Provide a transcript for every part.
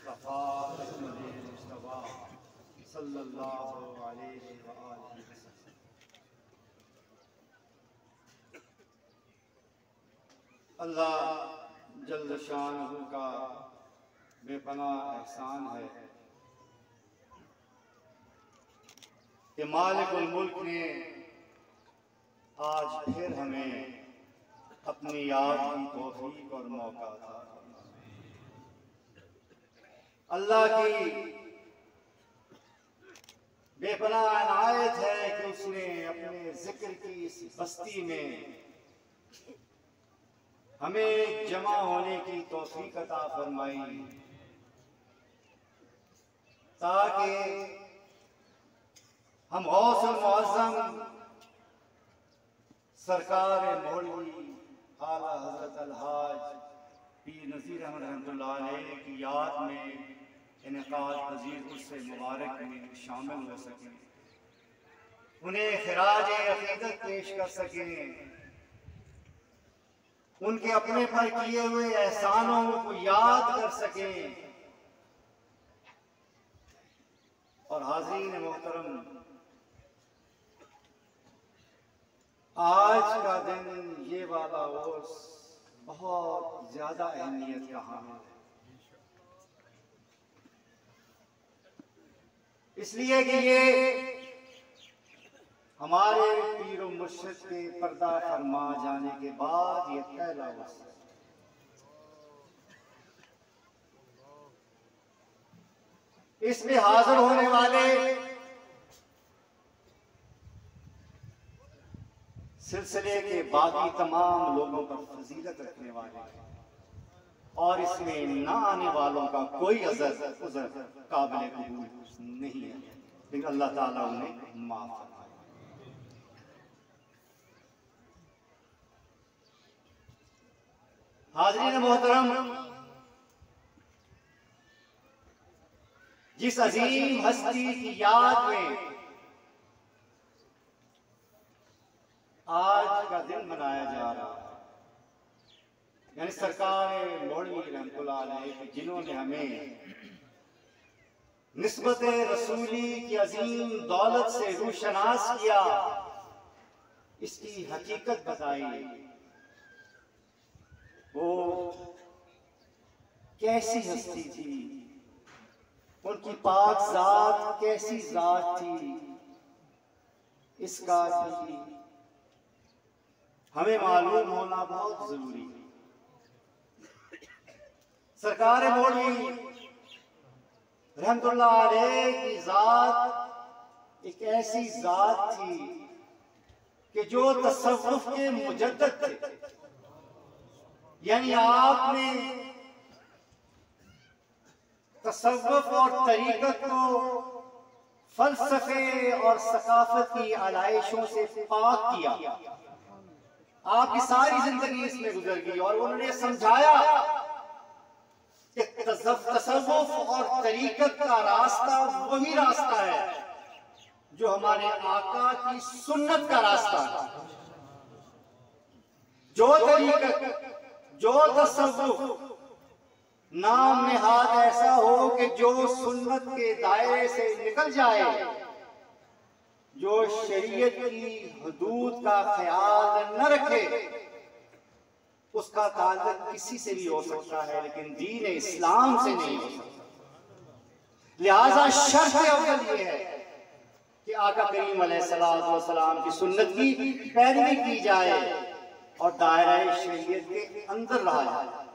मुस्तफ़ा मुस्तफ़ा सल्लल्लाहु अलैहि वसल्लम। अल्लाह जल्ल शानहू का बेपनाह एहसान है कि मालिकुल मुल्क ने आज फिर हमें अपनी याद की तौफीक और मौका था। अल्लाह की बेपनाह इनायत है कि उसने अपने जिक्र की इस बस्ती में हमें जमा होने की तौफीक अता फरमाई ताकि हम गौसुल मुअज़्ज़म सरकार मौलवी आला हज़रत अलहाज पीर नज़ीर अहमद रहमतुल्लाह अलैह की याद में इनेकाद पज़ीर उससे मुबारक में शामिल हो सकें, उन्हें खिराज अक़ीदत पेश कर सकें, उनके अपने पर किए हुए एहसानों को याद कर सकें। और हाज़रीन मोहतरम, आज का दिन ये वाला उर्स बहुत ज्यादा अहमियत का हामिल है, इसलिए कि ये हमारे पीर और मुर्शिद के पर्दा फरमा जाने के बाद ये पहला उर्स है। इसमें हाजिर होने वाले सिलसिले के बाकी तमाम लोगों पर फजीलत रखने वाले और इसमें न आने वालों का कोई उज़र काबिल कबूल नहीं है, लेकिन अल्लाह ताला उन्हें माफ फरमाए। हाज़रीन मोहतरम, जिस अजीम हस्ती की याद में आज का दिन मनाया जा रहा है, यानी सरकार मौलवी रहमतुल्लाह अलैह, जिन्होंने हमें निस्बत रसूली की अजीम दौलत से रूशनास किया, इसकी हकीकत बताई। वो कैसी हस्ती थी, उनकी पाक जात कैसी जात थी, इसका भी हमें मालूम होना बहुत जरूरी है। सरकार मौलवी रहमतुल्लाह अलैह की जात एक ऐसी जात थी कि जो तसव्वुफ के मुजद्दिद थे, यानी आपने तसव्वुफ और तरीक़त को फलसफे और सकाफत की आलाइशों से पाक किया। आपकी सारी जिंदगी इसमें गुजर गई और उन्होंने समझाया कि तसव्वुफ और तरीक़त का रास्ता वही रास्ता है जो हमारे आका की सुन्नत का रास्ता है। जो तरीक़त, जो तसव्वुफ नाम नेहाद ऐसा हो कि जो सुन्नत के दायरे से निकल जाए, जो शरीयत की हुदूद का ख्याल न रखे, उसका ताल्लुक किसी से भी हो सकता है लेकिन दीन इस्लाम से नहीं हो सकता। लिहाजा शर्त अव्वल ये है कि आका करीम अलैहिस्सलाम की सुन्नत की पैरवी की जाए और दायरा शरीयत के अंदर रहा जाए।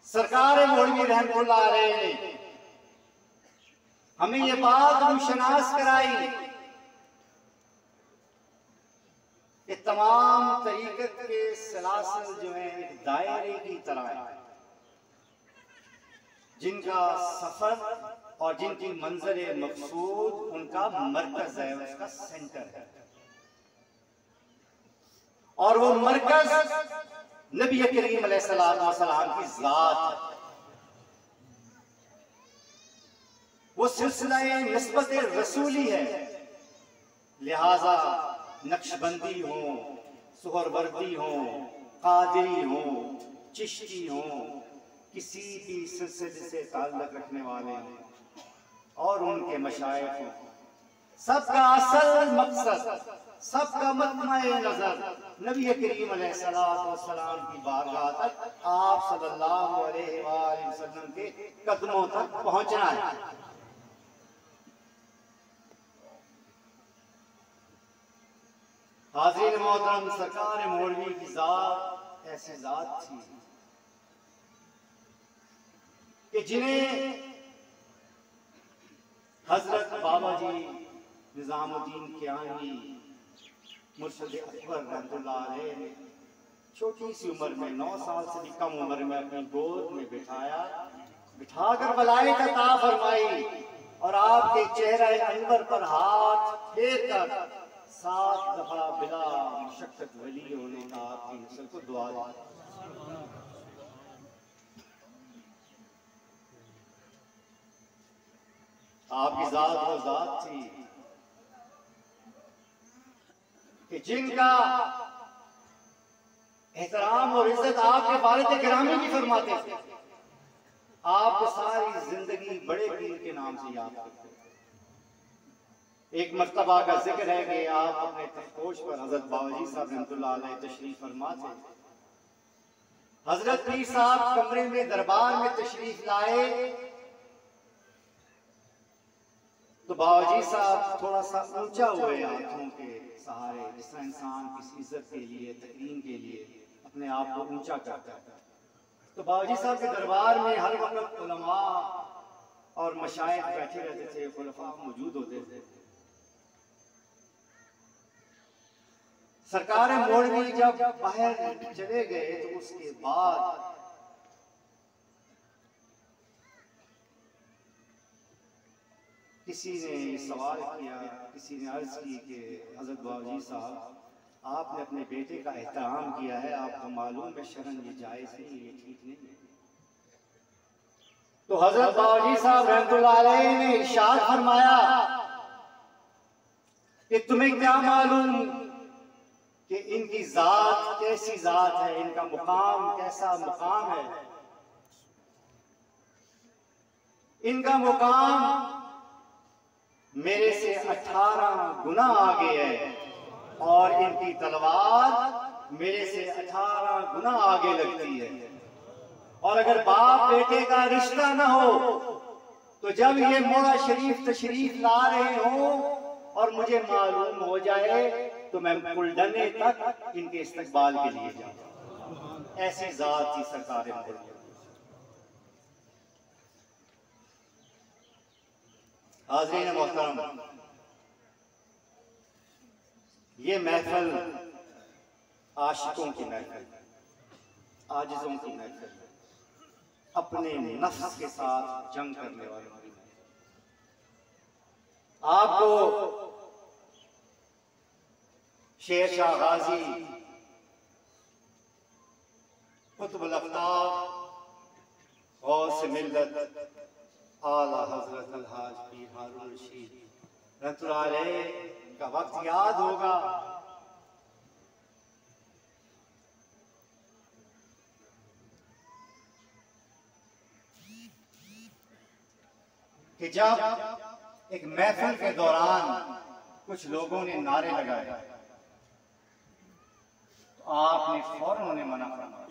सरकार मौलवी रहमतुल्लाह अलैह ने हमें ये बात रूशनास कराई कि तमाम तरीक़त के सलासिल जो है एक दायरे की तरह है, जिनका सफर और जिनकी मंज़िल मकसूद उनका मरकज है, उसका सेंटर है। और वो मरकज नबी करीम अलैहिस्सलाम की ज़ात है। वो सिलसिला निस्बत रसूली है। लिहाजा नक्शबंदी हो, सुहरवर्दी हो, कादरी हो, चिश्ती हों, किसी भी सिलसिले से ताल्लुक रखने वाले हों और उनके मशाइख हों, सबका असल मकसद, सबका मतमए नजर नबी करीम अलैहिस्सलाम की बारगाह तक, आप सल्लल्लाहु अलैहि वसल्लम के कदमों तक पहुंचना है। हाज़रीन मोहतरम, सरकार मौलवी की जात ऐसी जात थी कि जिन्हें हजरत बाबा जी निजामुद्दीन कियानी मुर्शिद अकबर रहमतुल्लाह अलैह ने छोटी सी उम्र में 9 साल से भी कम उम्र में अपनी गोद में बिठाया, बिठाकर वलायत अता फरमाई और आपके चेहरे अनवर पर हाथ फेर कर 7 दफा बिला मुशक्कत वली होने का आपकी नस्ल को दुआ दी। आपकी जात वो जात थी कि जिनका एहतराम और इज्जत आपके वालिद गिरामी भी फरमाते थे। आप सारी जिंदगी बड़े पीर के नाम से याद करते। एक मर्तबा का जिक्र है कि आप अपने तख्तोश पर हजरत बाबा जी साहब रहमतुल्लाह अलैह तशरीफ फरमा थे। हजरत पीर साहब कमरे में दरबार में तशरीफ लाए तो बाबा जी साहब थोड़ा सा ऊंचा हुए हाथों के सहारे, जिस तरह इंसान किसी इज्जत के लिए, तकरीम के लिए अपने आप को ऊंचा करता है। तो बाबा जी साहब के दरबार में हर वक्त उलमा और मशाइख बैठे रहते थे, खुलफा मौजूद होते थे। सरकार मौलवी जब बाहर चले गए तो उसके बाद किसी ने सवाल किया, किसी ने अर्ज की कि हजरत बाबा जी साहब, आपने अपने बेटे का एहतराम किया है, आपको मालूम है शरन ये जायज नहीं, ये ठीक नहीं है। तो हजरत बाबा जी साहब रहमतुल्लाह अलैह ने इरशाद फरमाया कि तुम्हें क्या मालूम कि इनकी जात कैसी जात है, इनका मुकाम कैसा मुकाम है। इनका मुकाम मेरे से 18 गुना आगे है और इनकी तलवार मेरे से 18 गुना आगे लगती है। और अगर बाप बेटे का रिश्ता ना हो तो जब ये मोड़ा शरीफ तशरीफ ला रहे हो और मुझे मालूम हो जाए तो मैं कुलडने तक इनके इस्तकबाल के लिए जाऊं। ऐसी जात थी सरकार मौलवी। हाज़रीन मोहतरम, ये महफिल आशिकों की महफिल, आजिजों की महफिल, अपने नफ्स के साथ जंग करने वालों की महफिल। आपको शेर शाह गाजी, कुतुबुल अफ्ताब, गौस मिल्लत, आला हजरत अलहाज पीर हारून रशीद रहमतुल्लाह अलैह का वक्त याद होगा। कि जब एक महफिल के दौरान कुछ लोगों ने नारे लगाए तो आपने फौरन उन्हें मना फरमाया।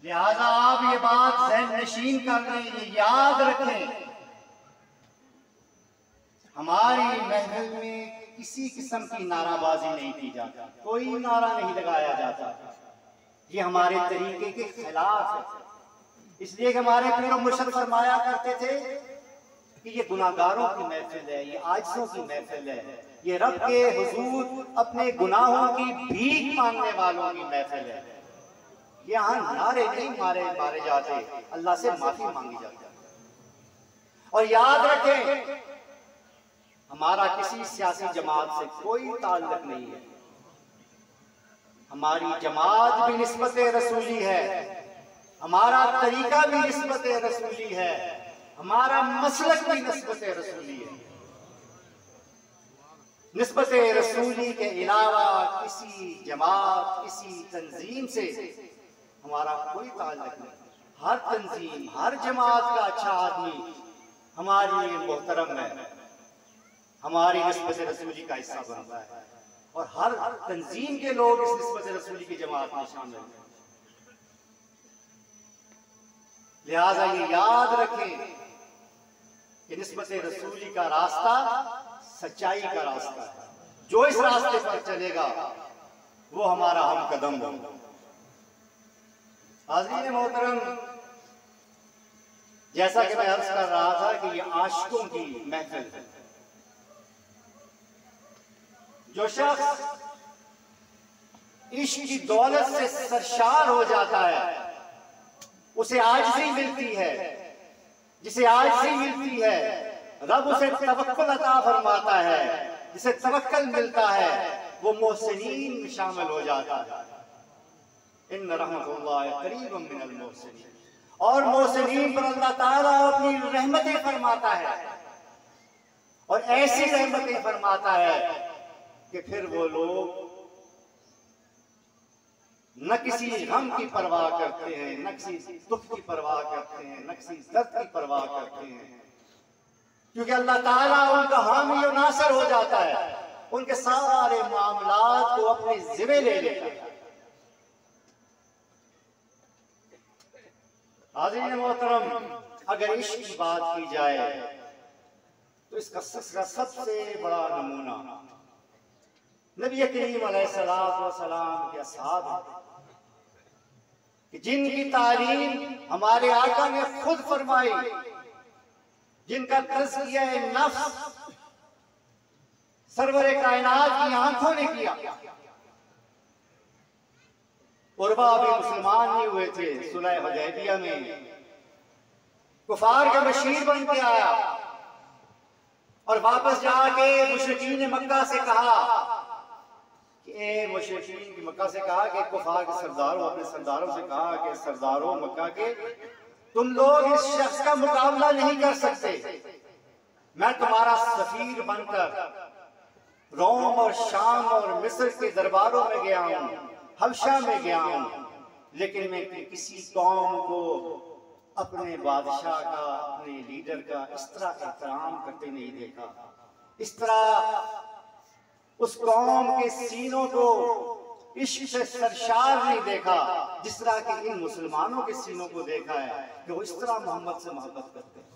लिहाजा आप ये बात ज़हन नशीन कर लें, ये याद रखें, हमारी महफिल में किसी किस्म की नाराबाजी नहीं की जाती, कोई नारा नहीं लगाया जाता। ये हमारे तरीके के खिलाफ है। इसलिए कि हमारे पीर और मुर्शिद फरमाया करते थे कि ये गुनाहगारों की महफिल है, ये आजिज़ों की महफिल है, ये रब के हुजूर अपने गुनाहों की भीख मांगने वालों की महफिल है। यहाँ नारे नहीं मारे जाते, अल्लाह से माफी मांगी जाती है। और याद रखें, हमारा किसी सियासी जमात से कोई ताल्लुक नहीं है। हमारी जमात भी निस्बत रसूली है, हमारा तरीका भी निस्बत रसूली है, हमारा मसलक भी निस्बत रसूली है। निस्बत रसूली के अलावा किसी जमात, किसी तंजीम से हमारा कोई ताल्लुक नहीं। हर तंजीम, हर जमात का अच्छा आदमी हमारे लिए मोहतरम है, हमारी निस्बत रसूली का हिस्सा बनता है, और हर तंजीम के लोग इस निस्बत रसूली की जमात में शामिल हैं। लिहाजा ये याद रखें कि निस्बत रसूली का रास्ता सच्चाई का रास्ता है। जो इस रास्ते पर चलेगा वो हमारा हम कदम होगा। हाज़रीन मोहतरम, जैसा कि मैं अर्ज कर रहा था कि ये आशिकों की महफिल है। जो शख्स इश्क की दौलत से सरशार हो जाता है उसे आजिज़ी मिलती है, जिसे आजिज़ी मिलती है रब उसे तवक्कुल अता फरमाता है, जिसे तवक्कुल मिलता है वो मोहसिनीन में शामिल हो जाता है। इन्न रहमतुल्लाहि करीबुम मिनल मोहसिनीन, और मोहसिनीन पर अल्लाह ताला अपनी रहमतें फरमाता है, और ऐसी रहमतें फरमाता है कि फिर वो लोग न किसी गम की परवाह करते हैं, न किसी दुख की परवाह करते हैं, न किसी दर्द की परवाह करते हैं, क्योंकि अल्लाह ताला उनका हामी और नासर हो जाता है, उनके सारे मामलात को अपने जिम्मे ले लेता है। हाज़रीन मोहतरम, अगर इश्क की बात की जाए तो इसका सबसे बड़ा नमूना नबी करीम अलैहिस्सलातु वस्सलाम के असहाब हैं, कि जिनकी तालीम हमारे आका ने खुद फरमाई, जिनका तज़किया नफ्स सरवरे कायनात की आंखों ने किया। उर्वा भी मुसलमान नहीं हुए थे, सुलह हुदैबिया में कुफार का बशीर बन के आया और वापस जाके मुशरिकीन मक्का से कहा कि मुशरिकीन की मक्का से कहा कि कुफार के सरदारों, अपने सरदारों से कहा कि सरदारों मक्का के, तुम लोग इस शख्स का मुकाबला नहीं कर सकते, मैं तुम्हारा सफीर बनकर रोम और शाम और मिस्र के दरबारों में गया हूँ, हबशा में गया हूँ, लेकिन मैं किसी कौम को अपने बादशाह का, अपने लीडर का इस तरह एहतराम करते नहीं देखा, इस तरह उस कौम के सीनों को इश्क से सरशार नहीं देखा जिस तरह के इन मुसलमानों के सीनों को देखा है कि वो इस तरह मोहम्मद से मोहब्बत करते हैं।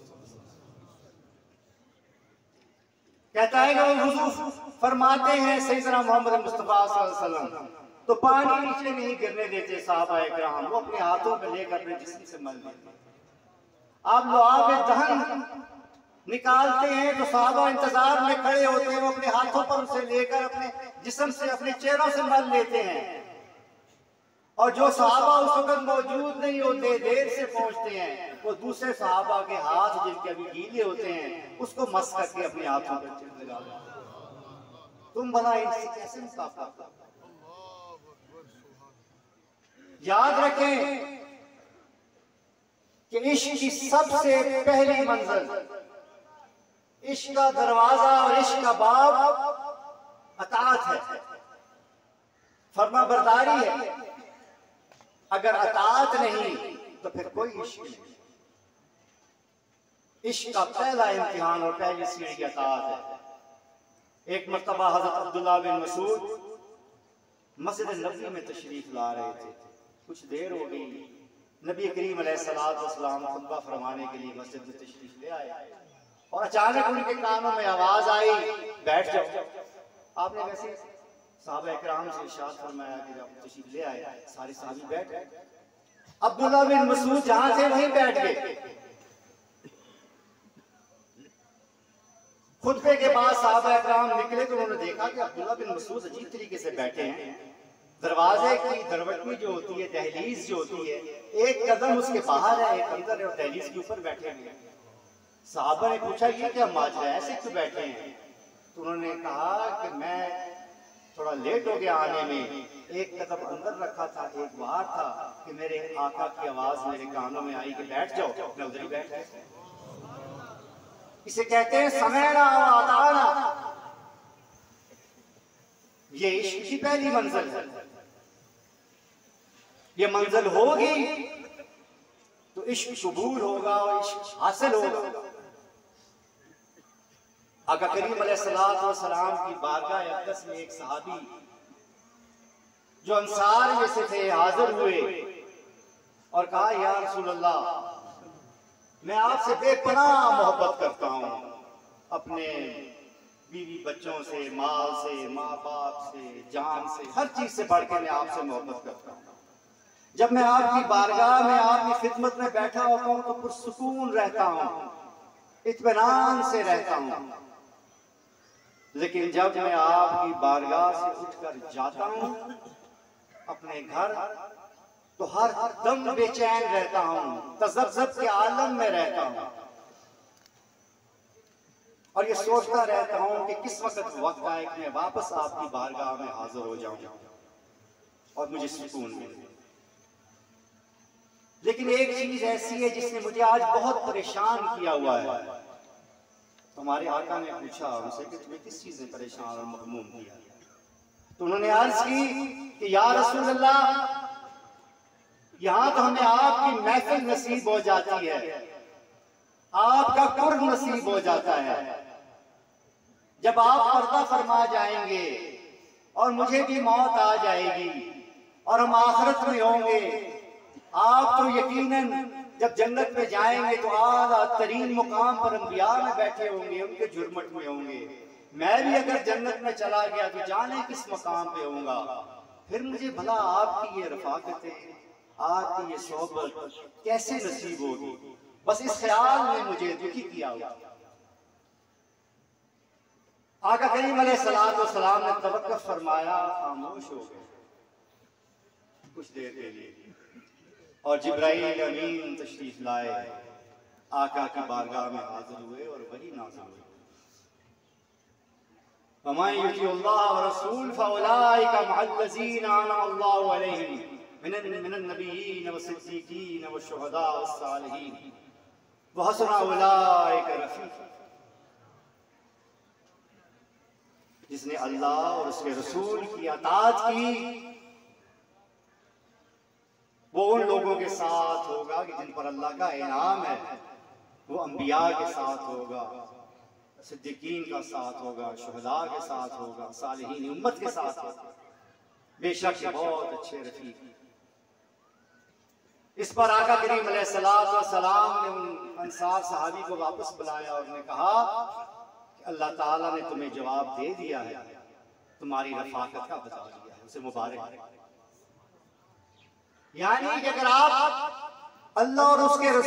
कहता है कि वो हुजूर फरमाते हैं सैयदना मोहम्मद मुस्तफा सल्लल्लाहु अलैहि वसल्लम तो पानी नीचे नहीं गिरने देते साहबा इकराम, वो अपने हाथों में लेकर अपने जिस्म से मल देते। आप लुआब दहन निकालते हैं तो साहबा इंतजार में खड़े होते हैं, वो अपने हाथों पर उसे लेकर अपने जिस्म से, अपने चेहरों से मल लेते हैं, और जो साहबा उस वक्त मौजूद नहीं होते, देर से पहुंचते हैं, वो दूसरे साहबा के हाथ जिनके अभी गीले होते हैं उसको मस करके अपने हाथों पर लगा देते। तुम भला इनसे कैसे मुकाबला? याद रखें कि इश्क की सबसे पहली मंजिल, इश्क का दरवाजा और इश्क का बाब अताअत है, फर्मा बरदारी है। अगर अताअत नहीं तो फिर कोई इश्क नहीं। इश्क का पहला इम्तिहान और पहली सीढ़ी अताअत है। एक मर्तबा हजरत अब्दुल्लाह बिन मसूद मस्जिद नबी में तशरीफ ला रहे थे, कुछ देर हो गई, नबी करीम अलैहिस्सलातु वस्सलाम खुतबा फरमाने के लिए मस्जिद में तशरीफ ले आए और अचानक उनके कानों में आवाज आई, बैठ जाओ। आपने वैसे साहबा इकराम से इरशाद फरमाया कि जब तशरीफ ले आए सारे साहबी बैठ गए। अब्दुल्लाह बिन मसूद जहां थे वहीं बैठ गए। खुतबे के बाद साहबा इकराम निकले तो उन्होंने देखा कि अब्दुल्लाह बिन मसूद अजीब तरीके से बैठे हैं। दरवाजे की दरवटनी जो होती है, दहलीज जो होती है, एक कदम उसके बाहर है, एक अंदर है, और दहलीज के ऊपर बैठे हैं। साहबा ने पूछा ये क्या माजरा है, ऐसे क्यों बैठे हैं? तो उन्होंने कहा कि मैं थोड़ा लेट हो गया आने में, एक कदम अंदर रखा था, एक बाहर था, कि मेरे आका की आवाज मेरे कानों में आई कि बैठ जाओ, मैं उधर ही बैठ गया। इसे कहते हैं समयना व अताना। ये इश्क की पहली मंजिल है। ये मंजिल होगी तो इश्क कबूल होगा और इश्क हासिल होगा। आका करीम अलैहिस्सलाम की बारगाह अक़दस में एक सहाबी जो अंसार में से थे हाजिर हुए और कहा, या रसूल अल्लाह, मैं आपसे बेपनाह मोहब्बत करता हूँ, अपने बीवी बच्चों से, माल से, माँ बाप से, जान से, हर चीज से बढ़ के मैं आपसे मोहब्बत करता हूँ। जब मैं आपकी बारगाह में, आपकी खिदमत में बैठा होता हूँ तो पुरसुकून रहता हूँ, इत्मीनान से रहता हूँ। लेकिन जब मैं आपकी बारगाह से उठकर जाता हूँ अपने घर, तो हर दम बेचैन रहता हूँ, तज़ब्ज़ुब के आलम में रहता हूँ और ये सोचता रहता हूँ कि किस वक्त आए कि मैं वापस आपकी बारगाह में हाजिर हो जाऊं और मुझे सुकून मिले। लेकिन एक चीज ऐसी है जिसने मुझे आज बहुत परेशान किया हुआ है। तो हमारे आका ने पूछा उनसे कि तुम्हें किस चीज ने परेशान और महमूम किया? तो उन्होंने अर्ज की कि या रसूल अल्लाह, यहाँ तो हमें आपकी महफिल नसीब हो जाती है, आपका कुर्ब नसीब हो जाता है। जब आप पर्दा फरमा जाएंगे और मुझे भी मौत आ जाएगी और हम आखिरत में होंगे, आप तो यकीनन जब जन्नत में जाएंगे तो आला तरीन मुकाम पर अंबिया में बैठे होंगे, उनके जुर्मट में होंगे। मैं भी अगर जन्नत में चला गया तो जाने किस मकाम पे होऊंगा। फिर मुझे भला आपकी ये रफाकतें, आपकी ये सोहबत कैसे नसीब होगी? बस इस ख्याल ने मुझे दुखी किया हुआ। आका करीम अलैहिस्सलाम ने तवक्कुफ फरमाया, खामोश हो गए कुछ देर के लिए और जिब्राइल अमीन तशरीफ लाए, आका की बारगाह में हाजिर हुए और वही नाज़िल हुई, वमन युतिउल्लाह व रसूल फउलाइका मअल्लज़ीना अनअल्लाहु अलैहिम मिनन नबिय्यीन व सिद्दीकीन व शुहदा व सालिहीन व हसुन उलाइका रफीक़ा। जिसने अल्लाह और उसके रसूल की अताअत की वो उन लोगों के साथ होगा कि जिन पर अल्लाह का इनाम है। वो अंबिया के साथ होगा, सिद्दीकीन का साथ होगा, शुहदा के साथ होगा, सालिहीन उम्मत के साथ होगा। बेशक बहुत अच्छे रफीक। इस पर आका करीम अलैहिस्सलाम ने उन अंसार सहाबी को वापस बुलाया और ने कहा कि अल्लाह ताला ने तुम्हें जवाब दे दिया है, तुम्हारी रफाकत का बता दिया है, उसे मुबारक। यानी कि अगर आप अल्लाह और उसके रसूल